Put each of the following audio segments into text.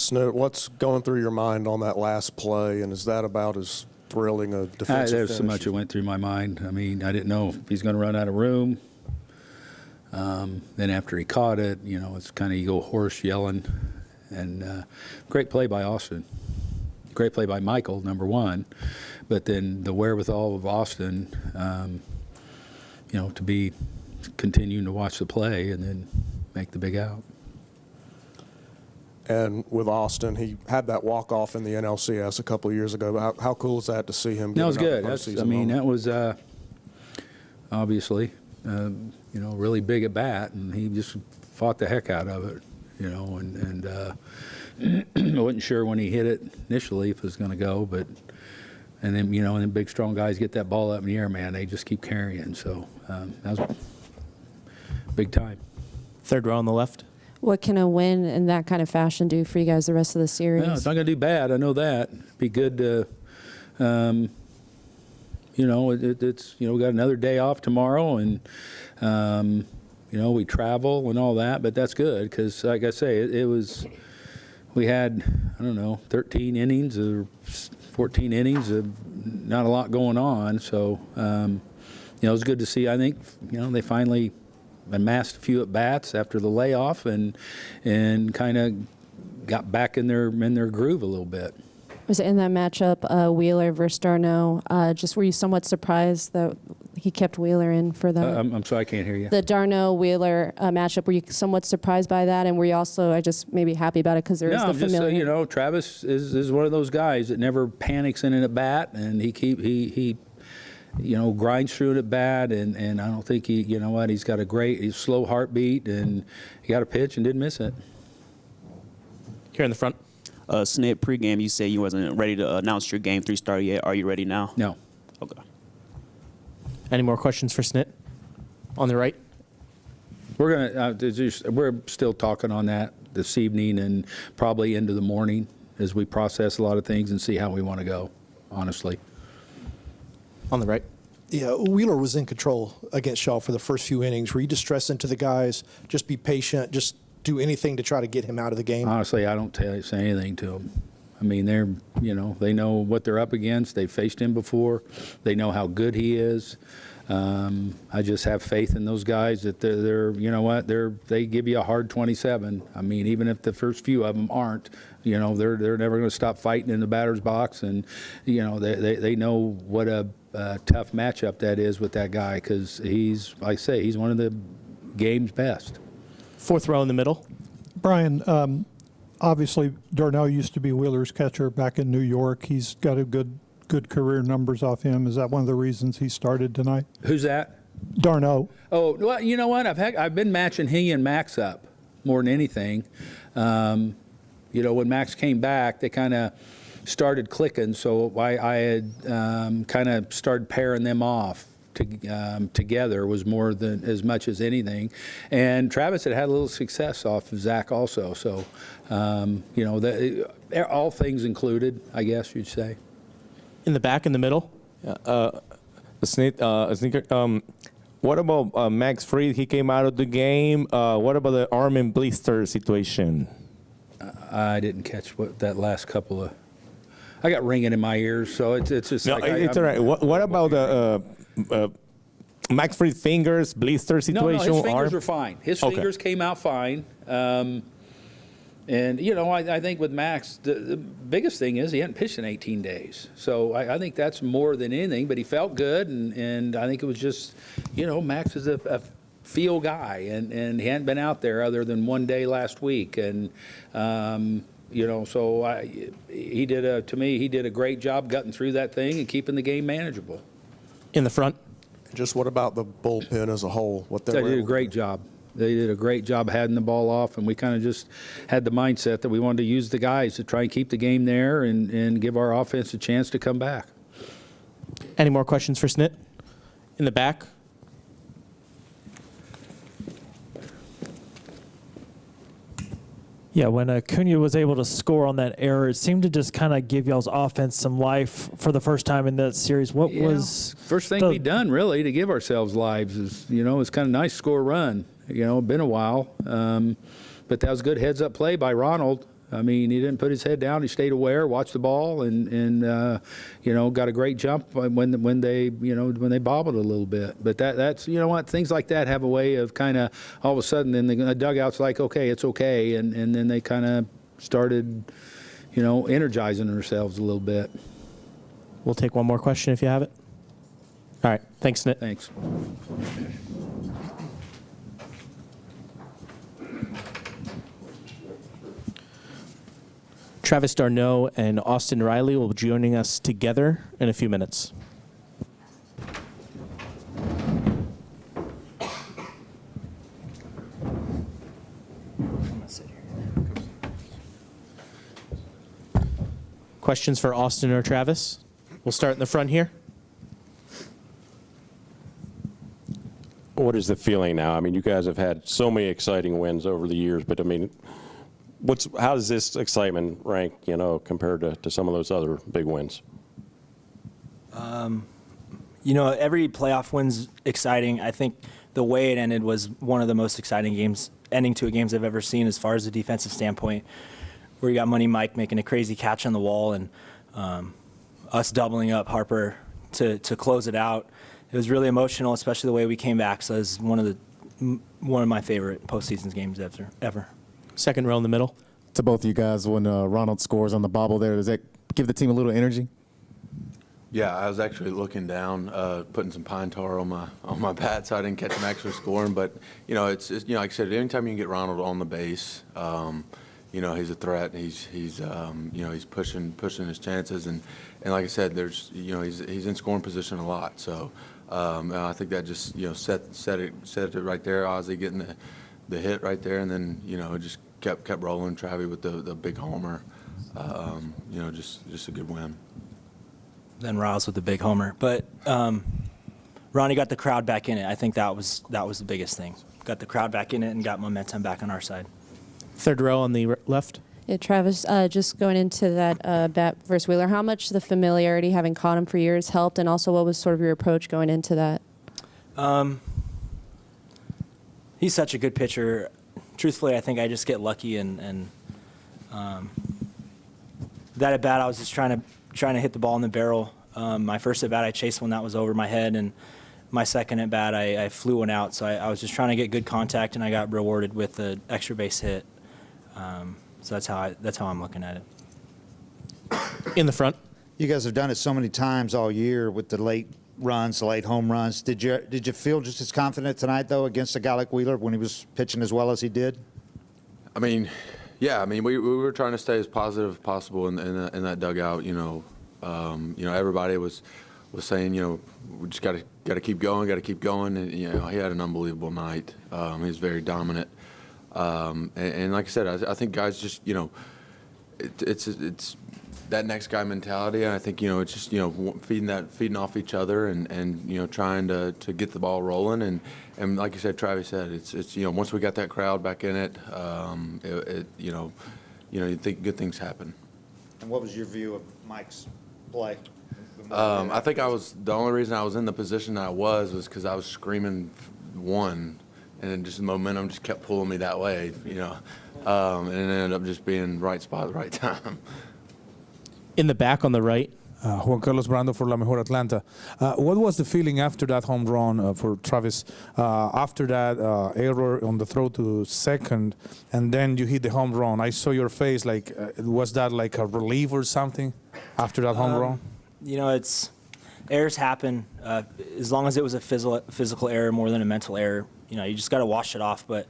Snit, what's going through your mind on that last play, and is that about as thrilling a defensive There's finish? so much that went through my mind. I mean, I didn't know if he's going to run out of room. Then after he caught it, you know, it's kind of you go hoarse yelling. And great play by Austin. Great play by Michael, number one. But then the wherewithal of Austin, you know, to be continuing to watch the play and then make the big out. And with Austin, he had that walk-off in the NLCS a couple of years ago. But how cool is that to see him? That was good. I mean, that was obviously, you know, really big at bat, and he just fought the heck out of it, you know. And I wasn't sure when he hit it initially if it was going to go, but and then you know, and then big strong guys get that ball up in the air, man. They just keep carrying. So that was big time. Third row on the left. What can a win in that kind of fashion do for you guys the rest of the series? No, it's not going to do bad. I know that. It'd be good to, you know, it's, you know, we got another day off tomorrow, and, you know, we travel and all that, but that's good because, like I say, it was, we had, I don't know, 13 innings or 14 innings of not a lot going on. So, you know, it was good to see. I think, you know, they finally amassed a few at bats after the layoff and kind of got back in their groove a little bit. Was it in that matchup, Wheeler versus Darno? Just were you somewhat surprised that he kept Wheeler in for that? I'm sorry, I can't hear you. The Darno-Wheeler matchup, were you somewhat surprised by that? And were you also, I just maybe happy about it because there is the familiar? No, just, you know, Travis is one of those guys that never panics in an at bat, and he you know, grinds through it at bat, and I don't think he, you know what, he's got a slow heartbeat, and he got a pitch and didn't miss it. Here in the front. Snit, pregame, you said you wasn't ready to announce your Game 3 start yet. Are you ready now? No. Okay. Any more questions for Snit? On the right. We're still talking on that this evening and probably into the morning as we process a lot of things and see how we want to go, honestly. On the right. Yeah, Wheeler was in control against y'all for the first few innings. Were you just stressing to the guys, just be patient, just do anything to try to get him out of the game? Honestly, I don't say anything to them. I mean, you know, they know what they're up against. They've faced him before. They know how good he is. I just have faith in those guys that they're you know what, they give you a hard 27. I mean, even if the first few of them aren't, you know, they're never going to stop fighting in the batter's box, and you know, they know what a tough matchup that is with that guy because he's, like I say, he's one of the game's best. Fourth row in the middle. Brian, obviously Darnell used to be Wheeler's catcher back in New York. He's got a good career numbers off him. Is that one of the reasons he started tonight? Who's that? Darno. Oh, well, you know what? I've been matching he and Max up more than anything. You know, when Max came back, they kind of started clicking, so I had kind of started pairing them off together was more than as much as anything. And Travis had a little success off of Zach also. So, you know, all things included, I guess you'd say. In the back, in the middle. Snitker, what about Max Fried? He came out of the game. What about the arm and blister situation? I didn't catch that last couple of. I got ringing in my ears, so it's just. No, like it's all right. What about the Max Fried fingers, blister situation? No, his fingers are fine. His fingers came out fine. And, you know, I think with Max, the biggest thing is he hadn't pitched in 18 days. So I think that's more than anything. But he felt good, and I think it was just, you know, Max is a feel guy, and he hadn't been out there other than one day last week. And, you know, so he did a great job gutting through that thing and keeping the game manageable. In the front. Just what about the bullpen as a whole? They did a great job. They did a great job heading the ball off, and we kind of just had the mindset that we wanted to use the guys to try and keep the game there and give our offense a chance to come back. Any more questions for Snit? In the back. Yeah, when Acuna was able to score on that error, it seemed to just kind of give y'all's offense some life for the first time in that series. What was first thing we done really to give ourselves lives is, you know, it's kind of nice score run. You know, been a while, but that was good heads-up play by Ronald. I mean, he didn't put his head down. He stayed aware, watched the ball, and got a great jump when they bobbled a little bit. But that's things like that have a way of kind of all of a sudden then the dugout's like, okay, it's okay, and then they kind of started, energizing themselves a little bit. We'll take one more question if you have it. All right. Thanks, Snit. Thanks. Travis d'Arnaud and Austin Riley will be joining us together in a few minutes. Questions for Austin or Travis? We'll start in the front here. What is the feeling now? I mean, you guys have had so many exciting wins over the years, but I mean, how does this excitement rank, compared to some of those other big wins? Every playoff win's exciting. I think the way it ended was one of the most exciting ending to a games I've ever seen as far as a defensive standpoint, where you got Money Mike making a crazy catch on the wall and us doubling up Harper to close it out. It was really emotional, especially the way we came back. So it was one of my favorite postseason games ever. Second row in the middle. To both of you guys, when Ronald scores on the bobble there, does that give the team a little energy? Yeah, I was actually looking down, putting some pine tar on my bat, so I didn't catch him actually scoring. But it's like I said, anytime you can get Ronald on the base, he's a threat. He's pushing his chances, and like I said, there's he's in scoring position a lot. So I think that just set it right there. Ozzie getting the hit right there, and then it just kept rolling. Travis with the big homer. Just a good win. Then Riles with the big homer, but Ronnie got the crowd back in it. I think that was the biggest thing. Got the crowd back in it and got momentum back on our side. Third row on the left. Yeah, Travis, just going into that bat versus Wheeler, how much the familiarity, having caught him for years, helped, and also what was sort of your approach going into that? He's such a good pitcher. Truthfully, I think I just get lucky, and that at bat I was just trying to hit the ball in the barrel. My first at bat I chased one that was over my head, and my second at bat I flew one out. So I was just trying to get good contact, and I got rewarded with the extra base hit. So that's how I'm looking at it. In the front. You guys have done it so many times all year with the late runs, the late home runs. Did you feel just as confident tonight though against a guy like Wheeler when he was pitching as well as he did? I mean, yeah. I mean, we were trying to stay as positive as possible in that dugout. Everybody was saying, we just got to keep going, and he had an unbelievable night. He was very dominant, and like I said, I think guys just it's that next guy mentality, and I think it's just feeding off each other and trying to get the ball rolling, and like you said, Travis said, it's once we got that crowd back in it, you think good things happen. And what was your view of Mike's play? I think the only reason I was in the position I was because I was screaming one, and then just the momentum just kept pulling me that way, and it ended up just being right spot at the right time. In the back on the right. Juan Carlos Brando for La Mejor Atlanta. What was the feeling after that home run for Travis? After that error on the throw to second, and then you hit the home run. I saw your face. Like, was that like a relief or something after that home run? Errors happen. As long as it was a physical error more than a mental error, you just got to wash it off. But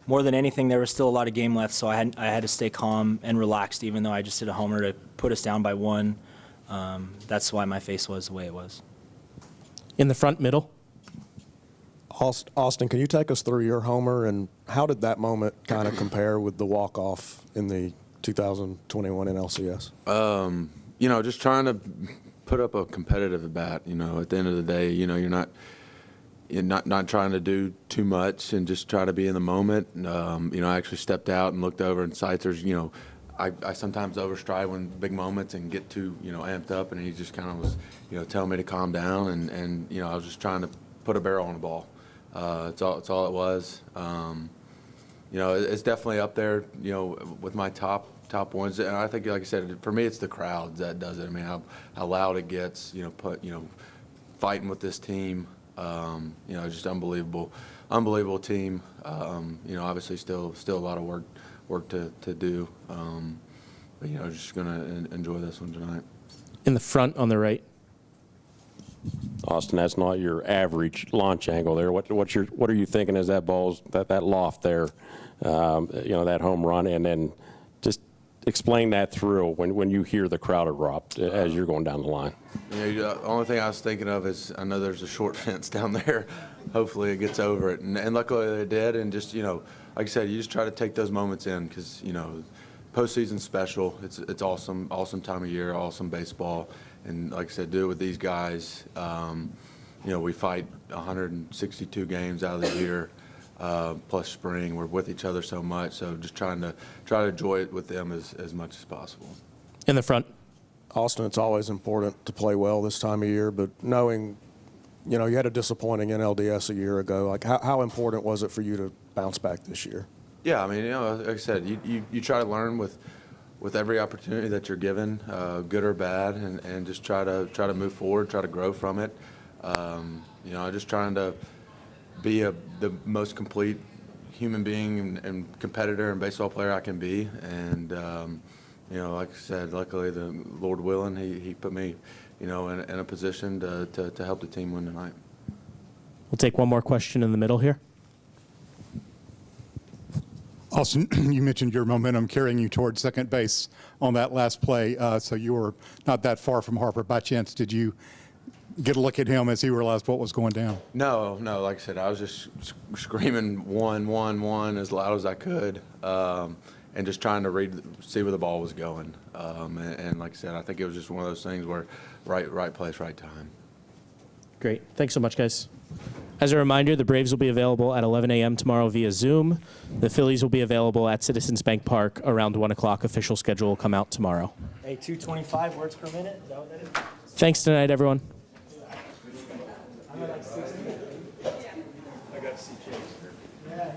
more than anything, there was still a lot of game left, so I had to stay calm and relaxed, even though I just hit a homer to put us down by one. That's why my face was the way it was. In the front middle. Austin, can you take us through your homer, and how did that moment kind of compare with the walk-off in the 2021 NLCS? Just trying to put up a competitive at bat. At the end of the day, you're not trying to do too much and just try to be in the moment. I actually stepped out and looked over, and Seitzer's, I sometimes overstride when big moments and get too, amped up, and he just kind of was, telling me to calm down, and I was just trying to put a barrel on the ball. It's all it was. it's definitely up there, with my top ones. And I think, like I said, for me, it's the crowd that does it. I mean, how loud it gets, fighting with this team, just unbelievable team. Obviously still a lot of work to do. But, just going to enjoy this one tonight. In the front on the right. Austin, that's not your average launch angle there. What are you thinking as that ball's that loft there, that home run, and then just explain that through when you hear the crowd erupt as you're going down the line. The only thing I was thinking of is I know there's a short fence down there. Hopefully it gets over it, and luckily it did. And just like I said, you just try to take those moments in because postseason's special. It's awesome time of year, awesome baseball. And like I said, do it with these guys. We fight 162 games out of the year, plus spring. We're with each other so much, so just try to enjoy it with them as much as possible. In the front. Austin, it's always important to play well this time of year, but knowing, you had a disappointing NLDS a year ago, like how important was it for you to bounce back this year? Yeah, I mean, like I said, you try to learn with every opportunity that you're given, good or bad, and just try to move forward, try to grow from it. Just trying to be the most complete human being and competitor and baseball player I can be. And like I said, luckily the Lord willing, he put me, in a position to help the team win tonight. We'll take one more question in the middle here. Austin, you mentioned your momentum carrying you towards second base on that last play, so you were not that far from Harper. By chance, did you get a look at him as he realized what was going down? No. Like I said, I was just screaming 1, 1, 1 as loud as I could, and just trying to see where the ball was going. And like I said, I think it was just one of those things where right place, right time. Great. Thanks so much, guys. As a reminder, the Braves will be available at 11 a.m. tomorrow via Zoom. The Phillies will be available at Citizens Bank Park around 1 o'clock. Official schedule will come out tomorrow. Hey, 225 words per minute? Is that what that is? Thanks tonight, everyone. I'm at like 60. I got to see Chase. Yeah,